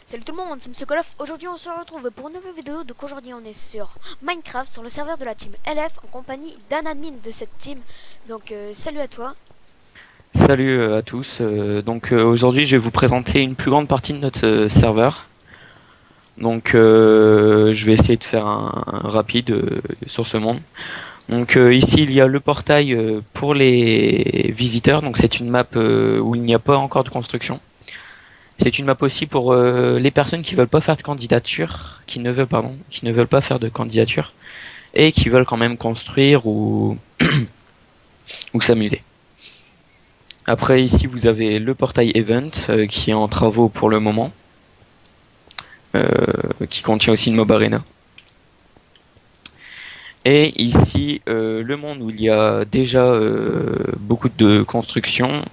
Salut tout le monde, c'est Monsieur Colof. Aujourd'hui on se retrouve pour une nouvelle vidéo. Donc aujourd'hui on est sur Minecraft, sur le serveur de la team LF, en compagnie d'un admin de cette team. Donc salut à toi. Salut à tous. Aujourd'hui, je vais vous présenter une plus grande partie de notre serveur. Je vais essayer de faire un rapide sur ce monde. Ici, il y a le portail pour les visiteurs. Donc c'est une map où il n'y a pas encore de construction. C'est une map aussi pour les personnes qui veulent pas faire de candidature, qui ne veulent pas faire de candidature et qui veulent quand même construire ou s'amuser. Après ici vous avez le portail Event qui est en travaux pour le moment, euh, qui contient aussi une mob arena. Et ici le monde où il y a déjà beaucoup de construction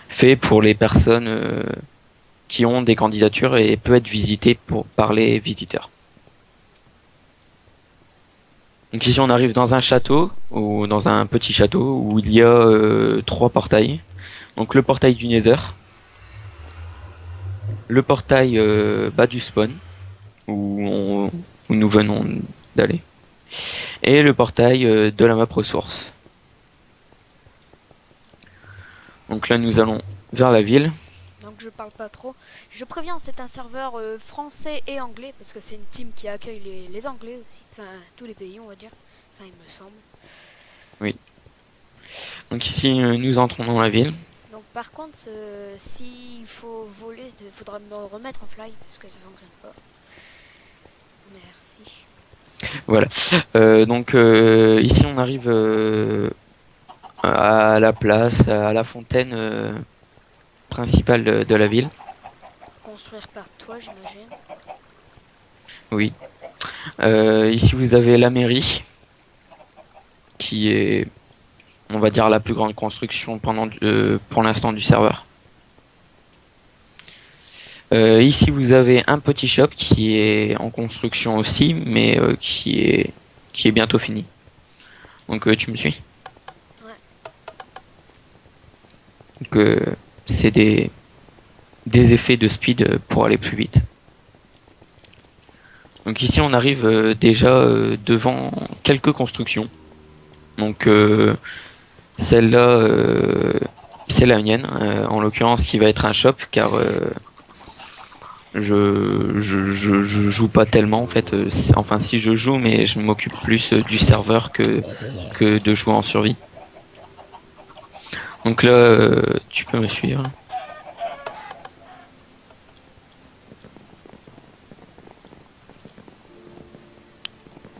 fait pour les personnes qui ont des candidatures et peut être visité par les visiteurs. Donc ici on arrive dans un château ou dans un petit château où il y a trois portails. Donc le portail du Nether, le portail bas du spawn où nous venons d'aller, et le portail de la map ressource. Donc là nous allons vers la ville. Donc je parle pas trop. Je préviens, c'est un serveur français et anglais, parce que c'est une team qui accueille les anglais aussi. Enfin tous les pays on va dire. Enfin il me semble. Oui. Donc ici nous entrons dans la ville. Donc par contre, s'il faut voler, il faudra me remettre en fly, parce que ça fonctionne pas. Merci. Voilà. Ici on arrive à la place, à la fontaine principale de la ville. Construire par toi j'imagine. Oui. Ici vous avez la mairie qui est, on va dire, la plus grande construction pour l'instant du serveur. Ici vous avez un petit shop qui est en construction aussi, mais qui est bientôt fini. Tu me suis? Ouais. Donc c'est des effets de speed pour aller plus vite. Donc ici on arrive déjà devant quelques constructions. Donc celle-là c'est la mienne, en l'occurrence qui va être un shop car je joue pas tellement en fait. Enfin si je joue mais je m'occupe plus du serveur que de jouer en survie. Donc là tu peux me suivre.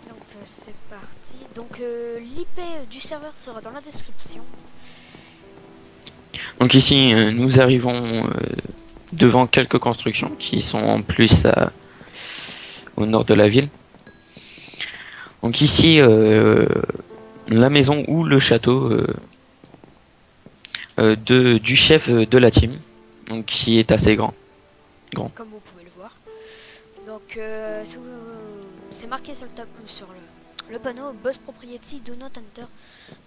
Donc c'est parti. Donc l'IP du serveur sera dans la description. Donc ici nous arrivons devant quelques constructions qui sont en plus au nord de la ville. Donc ici la maison ou le château du chef de la team, donc qui est assez grand. Comme vous pouvez le voir. Donc c'est marqué sur le panneau Boss Propriety Do Not Enter.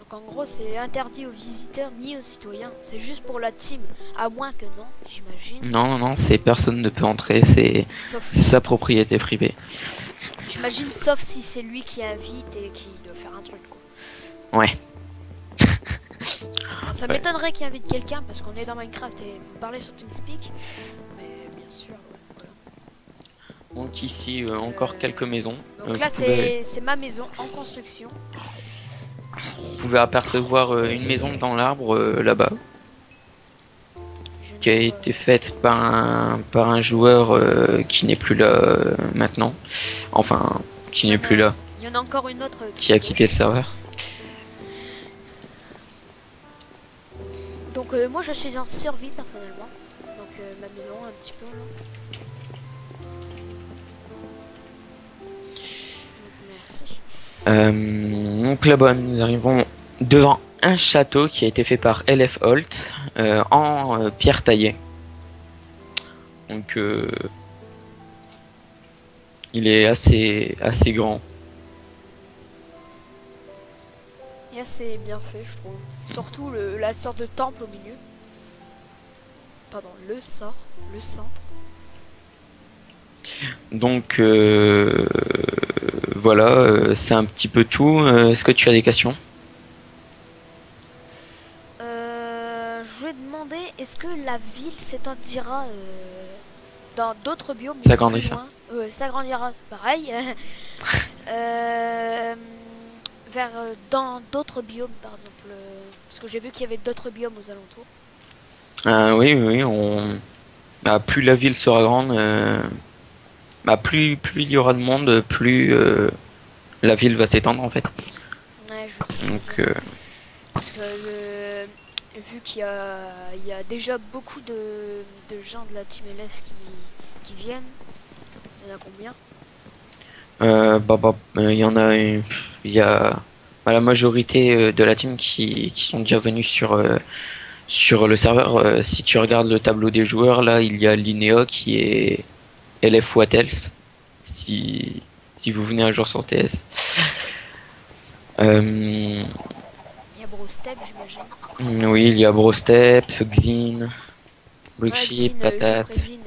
Donc en gros c'est interdit aux visiteurs ni aux citoyens. C'est juste pour la team. À moins que non, j'imagine. Non, c'est personne ne peut entrer, c'est Sauf, sa propriété privée. j'imagine, sauf si c'est lui qui invite et qui doit faire un truc quoi. Ouais. Alors, ça Ouais. m'étonnerait qu'il invite quelqu'un parce qu'on est dans Minecraft et vous parlez sur TeamSpeak. Mais bien sûr. Voilà. Donc ici encore quelques maisons. Donc là c'est ma maison en construction. Vous pouvez apercevoir une maison dans l'arbre là-bas, Je qui a ne vois- été faite par un joueur qui n'est plus là maintenant. Enfin, qui n'est plus là, Il y en a encore une autre qui a quitté le serveur. Donc moi je suis en survie personnellement. Donc ma maison un petit peu là. Donc, merci. Donc là-bas, nous arrivons devant un château qui a été fait par LF Holt en pierre taillée. Donc il est assez grand. Et assez bien fait je trouve. Surtout la sorte de temple au milieu. Pardon, le centre. Donc voilà, c'est un petit peu tout. Est-ce que tu as des questions? Je voulais demander, est-ce que la ville s'étendira dans d'autres biomes Ça ou plus grandit ça. loin? S'agrandira, pareil. Euh, vers dans d'autres biomes, par exemple. Parce que j'ai vu qu'il y avait d'autres biomes aux alentours. Oui, oui, oui, plus la ville sera grande, plus il y aura de monde, plus la ville va s'étendre en fait. Ouais, je sais. Donc Parce que vu il y a déjà beaucoup de gens de la team LF qui viennent, il y en a combien? il y en a, il y a la majorité de la team qui sont déjà venus sur le serveur. Si tu regardes le tableau des joueurs, là, il y a Linea qui est LF Wattels. Si si vous venez un jour sur TS. Euh, Il y a Brostep, j'imagine. oui, il y a Brostep, Xin, Ouais, Brixie, Xin, je Patate. présine.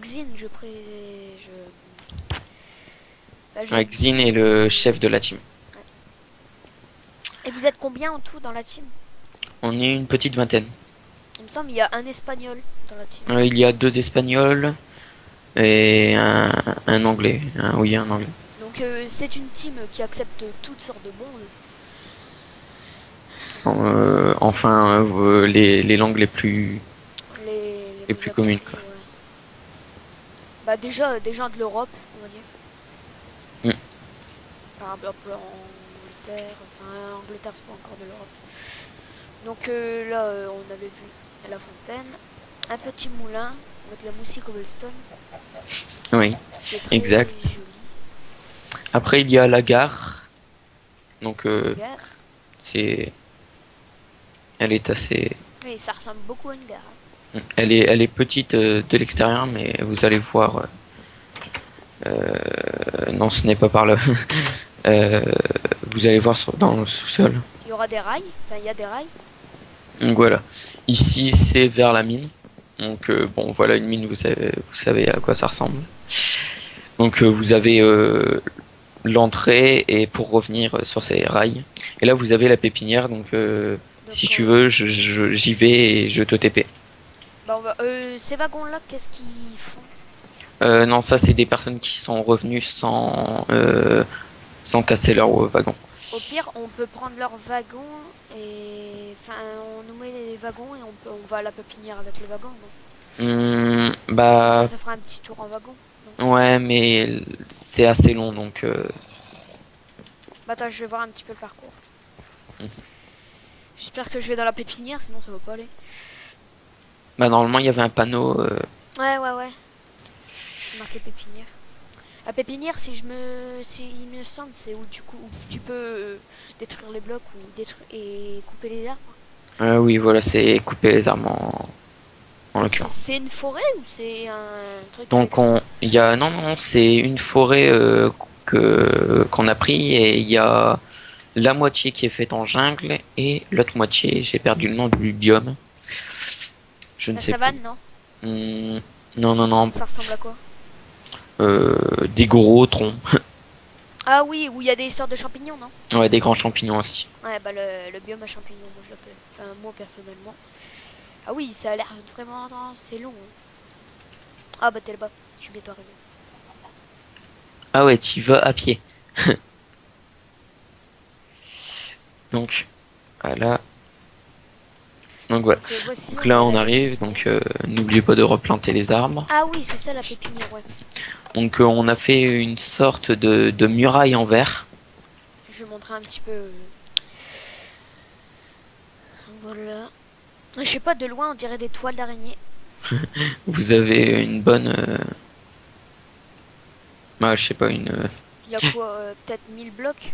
Xin, bah, Ouais, Xin est le chef de la team. Ouais. Et vous êtes combien en tout dans la team? On est une petite vingtaine. Il me semble qu'il y a un espagnol dans la team. Il y a deux Espagnols et un Anglais. Oui, un Anglais. Donc c'est une team qui accepte toutes sortes de bons. Enfin, les langues les Les plus communes, appropriés, quoi. ouais. Bah déjà des gens de l'Europe, on va dire. Mm. Par exemple en Angleterre, enfin Angleterre c'est pas encore de l'Europe. Donc là on avait vu la fontaine, un petit moulin avec la moussie cobblestone, Oui, c'est très exact. joli. Après, il y a la gare. Donc, La gare, c'est, elle est assez, oui ça ressemble beaucoup à une gare. elle est petite de l'extérieur, mais vous allez voir. Non, ce n'est pas par là. Euh, vous allez voir dans le sous-sol. Il y aura des rails, enfin il y a des rails. Donc voilà. Ici, c'est vers la mine. Donc bon, voilà une mine, vous savez à quoi ça ressemble. Donc vous avez l'entrée et pour revenir sur ces rails. Et là, vous avez la pépinière. Donc Donc si tu veux, j'y vais et je te TP. bah, ces wagons là, qu'est-ce qu'ils font? Non, ça c'est des personnes qui sont revenues sans casser leur wagon. Au pire, on peut prendre leur wagon et enfin on nous met les wagons et on va à la pépinière avec les wagons. Comme Bah ça fera un petit tour en wagon. Non. ouais, mais c'est assez long donc. Bah attends, je vais voir un petit peu le parcours. Mhm. J'espère que je vais dans la pépinière, sinon ça va pas aller. Bah normalement il y avait un panneau. Ouais. C'est marqué pépinière. La pépinière, si il me semble, c'est où du coup où tu peux détruire les blocs ou détruire et couper les arbres. Oui, voilà, c'est couper les armes en l'occurrence. C'est une forêt ou c'est un truc fait Donc exprès? il y a non non, c'est une forêt que qu'on a pris et il y a la moitié qui est faite en jungle et l'autre moitié, j'ai perdu le nom du biome. Je ne La sais plus. savane, non? Non non non, Ça ressemble à quoi? des gros troncs. Ah oui, où il y a des sortes de champignons, non? Ouais, des grands champignons aussi. Ouais, bah le biome à champignons, moi je l'appelle. Enfin, moi personnellement. Ah oui, ça a l'air vraiment. C'est long. Hein. Ah bah t'es là-bas, je suis bientôt arrivé. Ah ouais, tu vas à pied. Donc voilà. Donc voilà. Donc voici, Donc on est là à on la arrive, pépinière. donc n'oubliez pas de replanter les arbres. Ah oui, c'est ça la pépinière, ouais. Donc on a fait une sorte de muraille en verre. Je vais montrer un petit peu. Voilà. Je sais pas, de loin on dirait des toiles d'araignée. Vous avez une bonne, je sais pas, Il y a quoi peut-être 1000 blocs.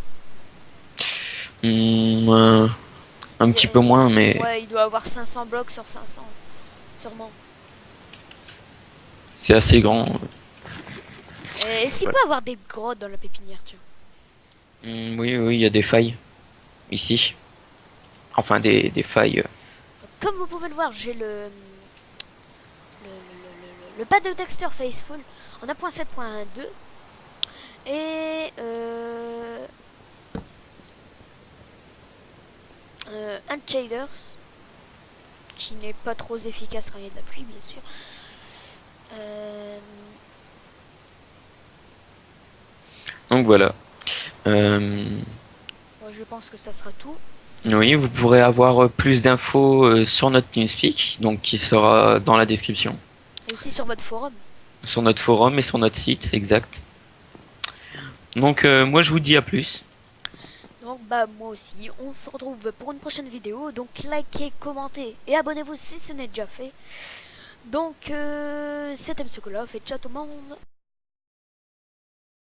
hmm, un petit peu moins, mais Ouais, il doit avoir 500 blocs sur 500. Sûrement. c'est assez grand. Est-ce qu'il Voilà. peut y avoir des grottes dans la pépinière, tu vois? Oui, oui, il y a des failles ici. Enfin, des failles. Comme vous pouvez le voir, j'ai le pad de texture Faceful. On a .7.2 et un shaders qui n'est pas trop efficace quand il y a de la pluie, bien sûr. Donc voilà. Je pense que ça sera tout. Oui, vous pourrez avoir plus d'infos sur notre TeamSpeak, donc qui sera dans la description. Et aussi sur votre forum. Sur notre forum et sur notre site, exact. Donc moi je vous dis à plus. Donc bah moi aussi, on se retrouve pour une prochaine vidéo. Donc likez, commentez et abonnez-vous si ce n'est déjà fait. Donc c'était M. Koloff et ciao tout le monde.